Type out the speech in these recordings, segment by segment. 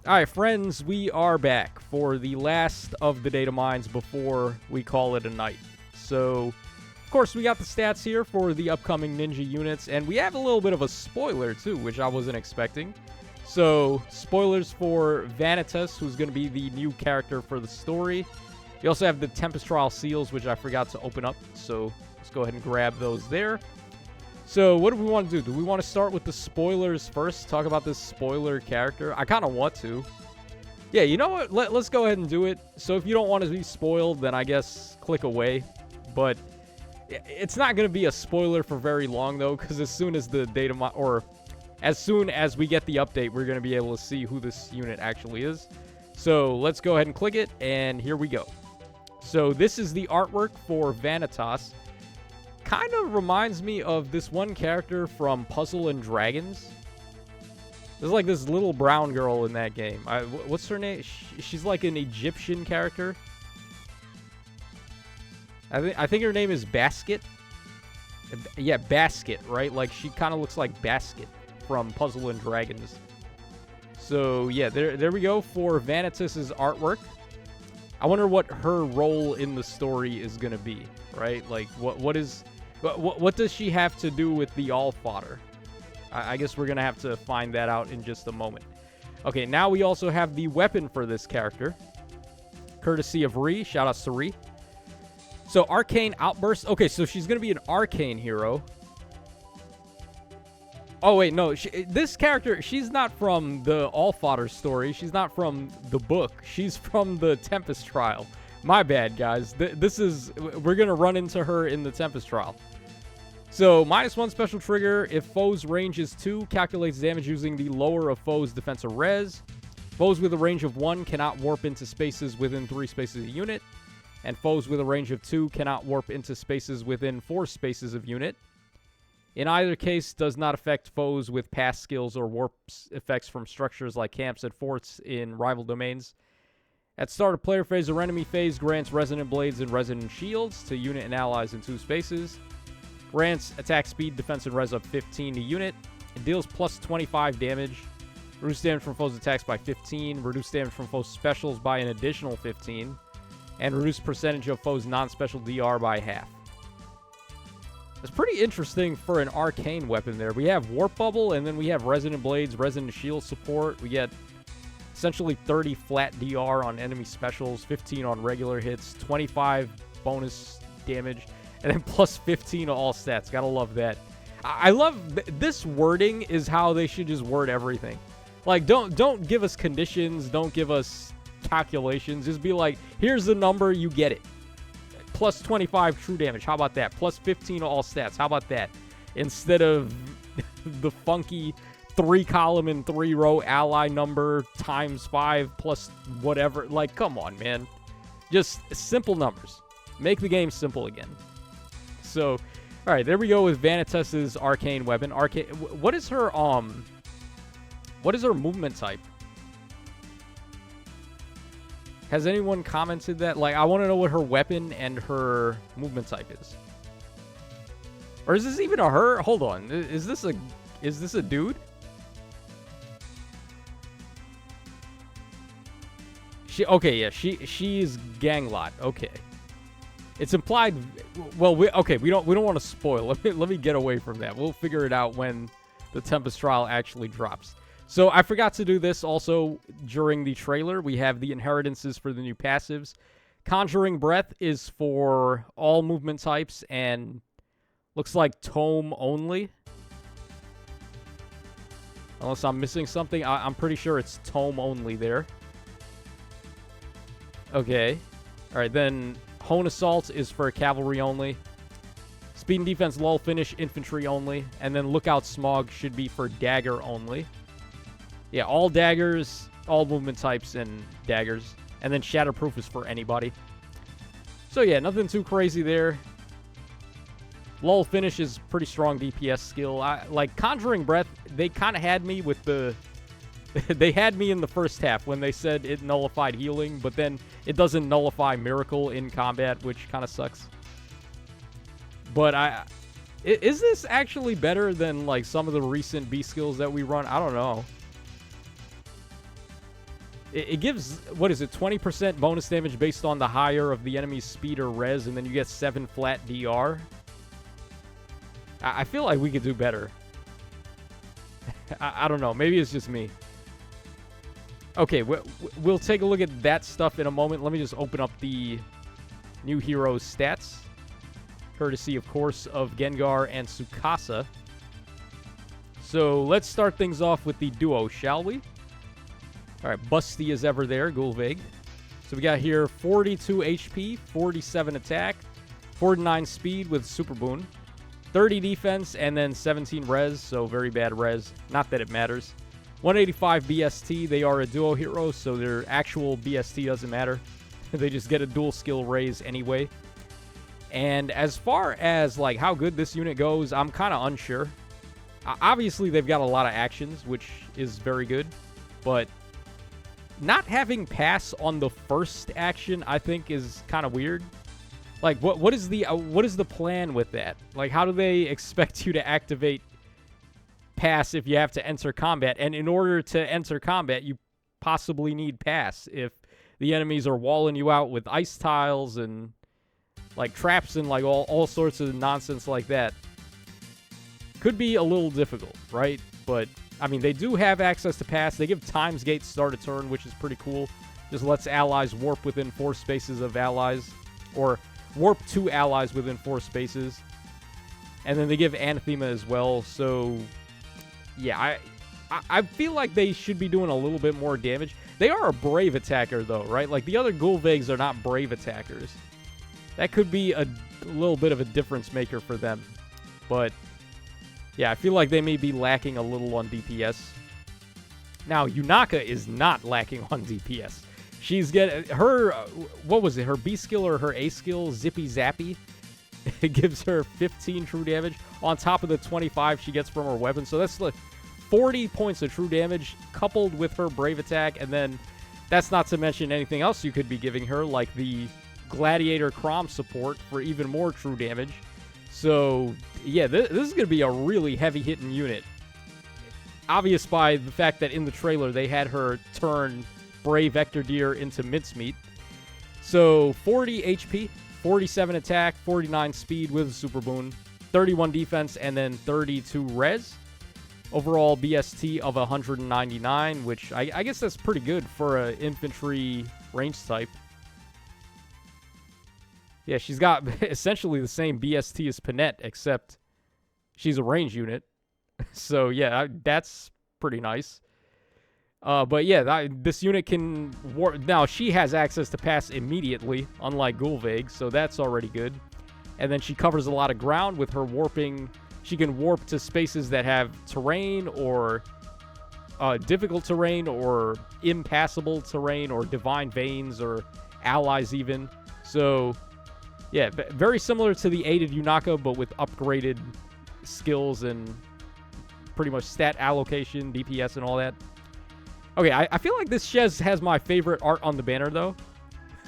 Alright, friends, we are back for the last of the Datamines before we call it a night. So, of course, we got the stats here for the upcoming ninja units, and we have a little bit of a spoiler, too, which I wasn't expecting. So, spoilers for Vanitas, who's going to be the new character for the story. We also have the Tempest Trial seals, which I forgot to open up, so let's go ahead and grab those there. So, what do we want to do? Do we want to start with the spoilers first? Talk about this spoiler character? I kind of want to. Yeah, you know what? Let's go ahead and do it. So, if you don't want to be spoiled, then I guess click away. But it's not going to be a spoiler for very long, though, because as soon as the as soon as we get the update, we're going to be able to see who this unit actually is. So, let's go ahead and click it, and here we go. So, this is the artwork for Vanitas. Kind of reminds me of this one character from Puzzle and Dragons. There's like this little brown girl in that game. What's her name? She's like an Egyptian character. I think her name is Basket. Yeah, Basket, right? Like she kind of looks like Basket from Puzzle and Dragons. So yeah, there we go for Vanitas' artwork. I wonder what her role in the story is gonna be, right? Like what does she have to do with the all fodder? I guess we're gonna have to find that out in just a moment. Okay, now we also have the weapon for this character, courtesy of Ree. Shout out to Ree. So Arcane Outburst. Okay, so she's gonna be an Arcane hero. Oh wait, no. This character, she's not from the All Fodder story. She's not from the book. She's from the Tempest Trial. My bad, guys. We're gonna run into her in the Tempest Trial. So, -1 special trigger. If foe's range is 2, calculates damage using the lower of foe's defense or res. Foes with a range of 1 cannot warp into spaces within 3 spaces of unit. And foes with a range of 2 cannot warp into spaces within 4 spaces of unit. In either case, does not affect foes with past skills or warps effects from structures like camps and forts in rival domains. At start of player phase or enemy phase, grants Resonant Blades and Resonant Shields to unit and allies in 2 spaces. Grants attack speed, defense, and res up 15 to unit. It deals plus 25 damage. Reduce damage from foes' attacks by 15. Reduce damage from foes' specials by an additional 15. And reduce percentage of foes' non-special DR by half. It's pretty interesting for an arcane weapon there. We have Warp Bubble, and then we have Resonant Blades, Resonant Shield support. We get essentially 30 flat DR on enemy specials, 15 on regular hits, 25 bonus damage, and then plus 15 to all stats. Gotta love that. I love this wording is how they should just word everything. Like, don't give us conditions, don't give us calculations. Just be like, here's the number, you get it. Plus 25 true damage. How about that? Plus 15 to all stats. How about that? Instead of the funky 3-column and 3-row ally number times 5 plus whatever. Like, come on, man. Just simple numbers. Make the game simple again. So, all right, there we go with Vanitas' arcane weapon. What is her movement type? Has anyone commented that? Like, I want to know what her weapon and her movement type is. Or is this even a her? Hold on. Is this a dude? She's Ganglot. Okay. It's implied. Well, we don't want to spoil. Let me get away from that. We'll figure it out when the Tempest Trial actually drops. So I forgot to do this also during the trailer. We have the inheritances for the new passives. Conjuring Breath is for all movement types and looks like tome only. Unless I'm missing something. I'm pretty sure it's tome only there. Okay. All right, then Hone Assault is for cavalry only. Speed and Defense Lull Finish, infantry only. And then Lookout Smog should be for dagger only. Yeah, all daggers, all movement types, and daggers. And then Shatterproof is for anybody. So yeah, nothing too crazy there. Lull Finish is pretty strong DPS skill. Like Conjuring Breath, they kind of had me with the... they had me in the first half when they said it nullified healing, but then it doesn't nullify Miracle in combat, which kind of sucks. But is this actually better than like some of the recent B skills that we run? I don't know. It gives, what is it, 20% bonus damage based on the higher of the enemy's speed or res, and then you get 7 flat DR. I feel like we could do better. I don't know. Maybe it's just me. Okay, we'll take a look at that stuff in a moment. Let me just open up the new hero's stats. Courtesy, of course, of Gengar and Tsukasa. So let's start things off with the duo, shall we? All right, busty as ever there, Gulvig. So we got here 42 HP, 47 attack, 49 speed with Super Boon, 30 defense, and then 17 res, so very bad res. Not that it matters. 185 BST. They are a duo hero, so their actual BST doesn't matter. They just get a dual skill raise anyway. And as far as like how good this unit goes, I'm kind of unsure. Obviously, they've got a lot of actions, which is very good, but not having pass on the first action, I think, is kind of weird. Like, what is the plan with that? Like, how do they expect you to activate pass if you have to enter combat? And in order to enter combat, you possibly need pass if the enemies are walling you out with ice tiles and like traps and like all sorts of nonsense like that. Could be a little difficult, right? But I mean, they do have access to pass. They give Times Gate start a turn, which is pretty cool. Just lets allies warp within 4 spaces of allies, or warp 2 allies within 4 spaces. And then they give Anathema as well. So, yeah, I feel like they should be doing a little bit more damage. They are a brave attacker, though, right? Like, the other Gulvigs are not brave attackers. That could be a little bit of a difference maker for them. But yeah, I feel like they may be lacking a little on DPS. Now, Yunaka is not lacking on DPS. She's getting her, what was it, her B skill or her A skill, Zippy Zappy. It gives her 15 true damage on top of the 25 she gets from her weapon. So that's like 40 points of true damage coupled with her brave attack. And then that's not to mention anything else you could be giving her, like the Gladiator Crom support for even more true damage. So, yeah, this is going to be a really heavy-hitting unit. Obvious by the fact that in the trailer they had her turn Brave Vector Deer into mincemeat. So, 40 HP, 47 attack, 49 speed with a Super Boon, 31 defense, and then 32 res. Overall BST of 199, which I guess that's pretty good for an infantry range type. Yeah, she's got essentially the same BST as Panette, except she's a range unit. So, yeah, that's pretty nice. But, yeah, this unit can warp. Now, she has access to pass immediately, unlike Gulvig, so that's already good. And then she covers a lot of ground with her warping. She can warp to spaces that have terrain or difficult terrain or impassable terrain or divine veins or allies even. So, yeah, very similar to the aided Yunaka, but with upgraded skills and pretty much stat allocation, DPS, and all that. Okay, I feel like this Shez has my favorite art on the banner, though.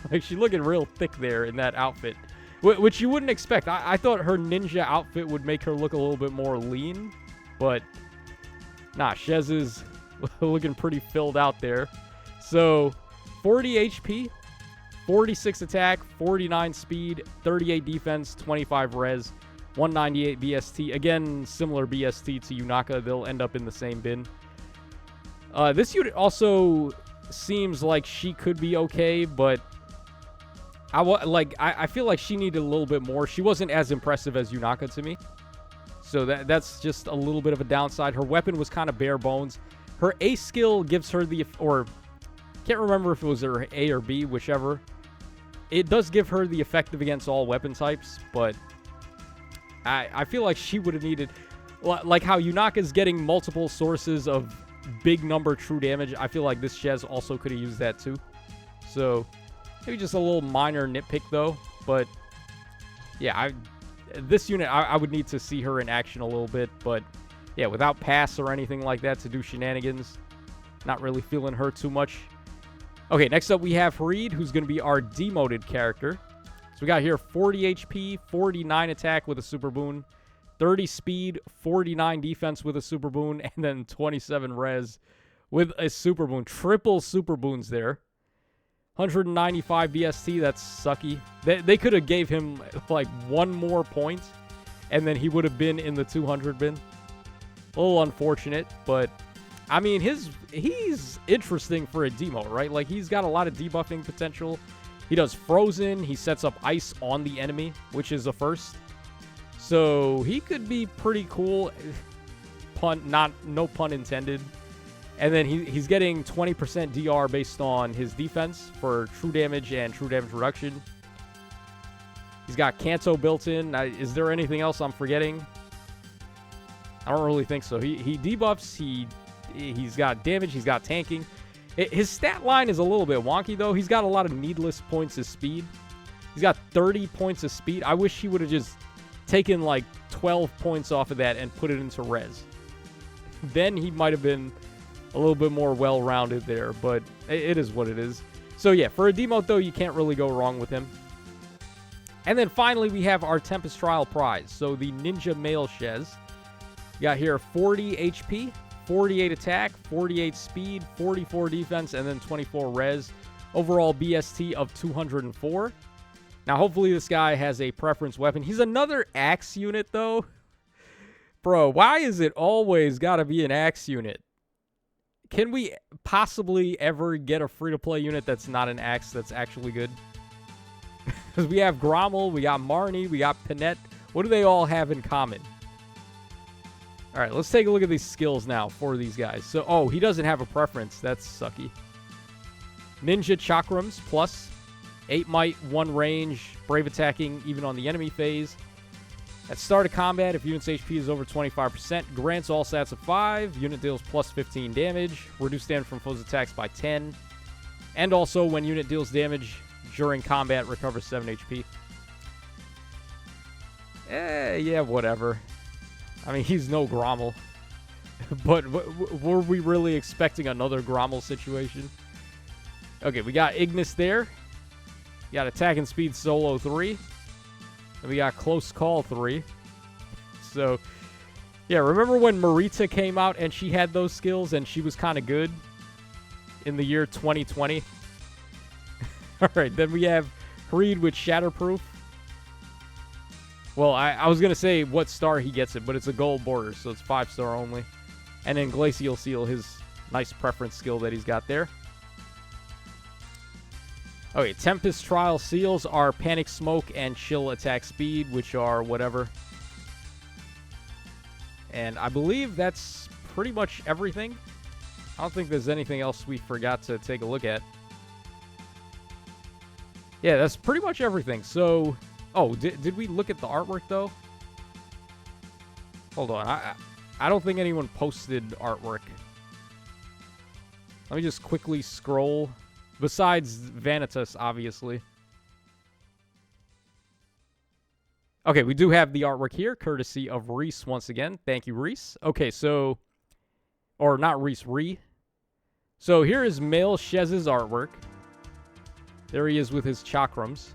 Like, she's looking real thick there in that outfit, which you wouldn't expect. I thought her ninja outfit would make her look a little bit more lean, but nah, Shez is looking pretty filled out there. So, 40 HP. 46 attack, 49 speed, 38 defense, 25 res, 198 BST. Again, similar BST to Yunaka. They'll end up in the same bin. This unit also seems like she could be okay, but I feel like she needed a little bit more. She wasn't as impressive as Yunaka to me. So that's just a little bit of a downside. Her weapon was kind of bare bones. Her A skill gives her the, or can't remember if it was her A or B, whichever. It does give her the effective against all weapon types, but I feel like she would have needed, like how Yunaka's getting multiple sources of big number true damage. I feel like this Shez also could have used that too. So maybe just a little minor nitpick though. But yeah, this unit, I would need to see her in action a little bit. But yeah, without pass or anything like that to do shenanigans, not really feeling her too much. Okay, next up we have Harid, who's going to be our demoted character. So we got here 40 HP, 49 attack with a Super Boon, 30 speed, 49 defense with a Super Boon, and then 27 res with a super boon. Triple super boons there. 195 BST, that's sucky. They could have gave him like one more point, and then he would have been in the 200 bin. A little unfortunate, but I mean, he's interesting for a Demote, right? Like, he's got a lot of debuffing potential. He does frozen. He sets up ice on the enemy, which is a first. So he could be pretty cool. No pun intended. And then he's getting 20% DR based on his defense for true damage and true damage reduction. He's got Kanto built in. Is there anything else I'm forgetting? I don't really think so. He debuffs. He's got damage. He's got tanking. His stat line is a little bit wonky, though. He's got a lot of needless points of speed. He's got 30 points of speed. I wish he would have just taken like 12 points off of that and put it into res. Then he might have been a little bit more well-rounded there, but it is what it is. So yeah, for a Demote, though, you can't really go wrong with him. And then finally, we have our Tempest Trial prize. So the Ninja Male Shez. You got here 40 HP, 48 attack, 48 speed, 44 defense, and then 24 res. Overall BST of 204. Now, hopefully this guy has a preference weapon. He's another axe unit, though. Bro, why is it always got to be an axe unit? Can we possibly ever get a free-to-play unit that's not an axe that's actually good? Because we have Grommel, we got Marnie, we got Panette. What do they all have in common? All right, let's take a look at these skills now for these guys. So, oh, he doesn't have a preference. That's sucky. Ninja Chakrams plus 8 might, 1 range, brave attacking even on the enemy phase. At start of combat, if unit's HP is over 25%, grants all stats of 5. Unit deals plus 15 damage. Reduce damage from foes' attacks by 10. And also, when unit deals damage during combat, recovers 7 HP. Yeah, whatever. I mean, he's no Grommel. But were we really expecting another Grommel situation? Okay, we got Ignis there. We got Attack and Speed Solo 3. And we got Close Call 3. So, yeah, remember when Marita came out and she had those skills and she was kind of good in the year 2020? All right, then we have Creed with Shatterproof. Well, I was going to say what star he gets it, but it's a gold border, so it's 5-star only. And then Glacial Seal, his nice preference skill that he's got there. Okay, Tempest Trial seals are Panic Smoke and Chill Attack Speed, which are whatever. And I believe that's pretty much everything. I don't think there's anything else we forgot to take a look at. Yeah, that's pretty much everything. So, oh, did we look at the artwork, though? Hold on. I don't think anyone posted artwork. Let me just quickly scroll. Besides Vanitas, obviously. Okay, we do have the artwork here, courtesy of Reese once again. Thank you, Reese. Okay, so... Or not Reese, Ree. So here is Male Shez's artwork. There he is with his chakrams.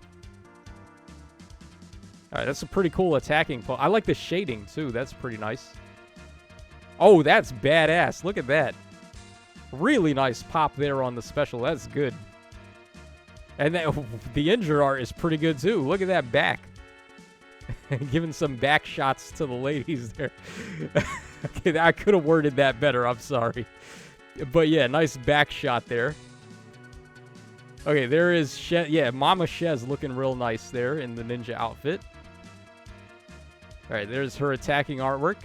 Alright, that's a pretty cool attacking pose. I like the shading, too. That's pretty nice. Oh, that's badass. Look at that. Really nice pop there on the special. That's good. And the injured art is pretty good, too. Look at that back. Giving some back shots to the ladies there. Okay, I could have worded that better. I'm sorry. But, yeah, nice back shot there. Okay, there is Shez. Yeah, Mama Shez looking real nice there in the ninja outfit. All right, there's her attacking artwork.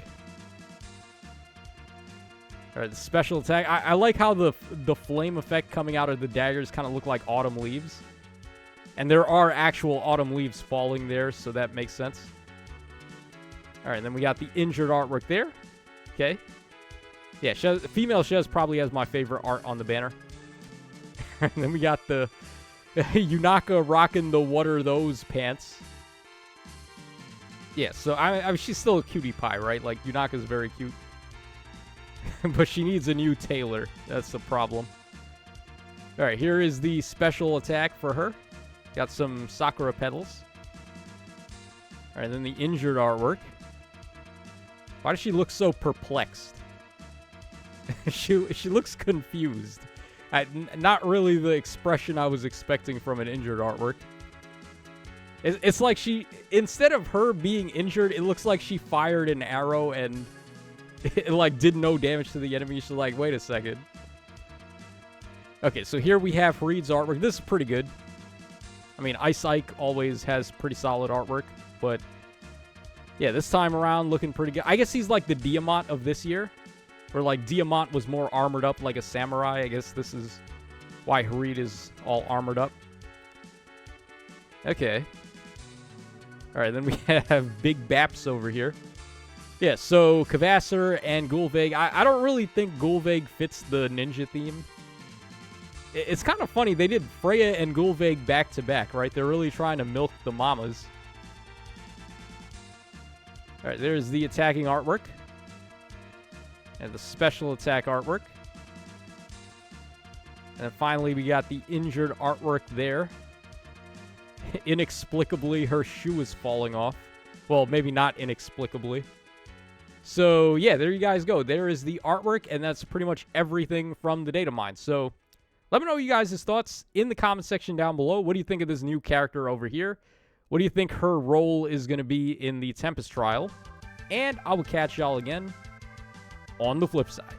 All right, the special attack. I like how the flame effect coming out of the daggers kind of look like autumn leaves. And there are actual autumn leaves falling there, so that makes sense. All right, and then we got the injured artwork there. Okay. Yeah, female Shez probably has my favorite art on the banner. And then we got the Yunaka rocking the what are those pants. Yeah, so I mean, she's still a cutie pie, right? Like, Yunaka's very cute. But she needs a new tailor. That's the problem. All right, here is the special attack for her. Got some Sakura petals. All right, then the injured artwork. Why does she look so perplexed? She looks confused. Not really the expression I was expecting from an injured artwork. It's like instead of her being injured, it looks like she fired an arrow and it like did no damage to the enemy. She's like, wait a second. Okay, so here we have Fareed's artwork. This is pretty good. I mean, Ice Ike always has pretty solid artwork, but yeah, this time around looking pretty good. I guess he's like the Demote of this year, where like Demote was more armored up like a samurai. I guess this is why Fareed is all armored up. Okay. All right, then we have Big Baps over here. Yeah, so Kvasir and Gulveig. I don't really think Gulveig fits the ninja theme. It's kind of funny. They did Freya and Gulveig back to back, right? They're really trying to milk the mamas. All right, there's the attacking artwork. And the special attack artwork. And then finally, we got the injured artwork there. Inexplicably, her shoe is falling off. Well, maybe not inexplicably. So, yeah, there you guys go. There is the artwork, and that's pretty much everything from the Datamines. So, let me know you guys' thoughts in the comment section down below. What do you think of this new character over here? What do you think her role is going to be in the Tempest trial? And I will catch y'all again on the flip side.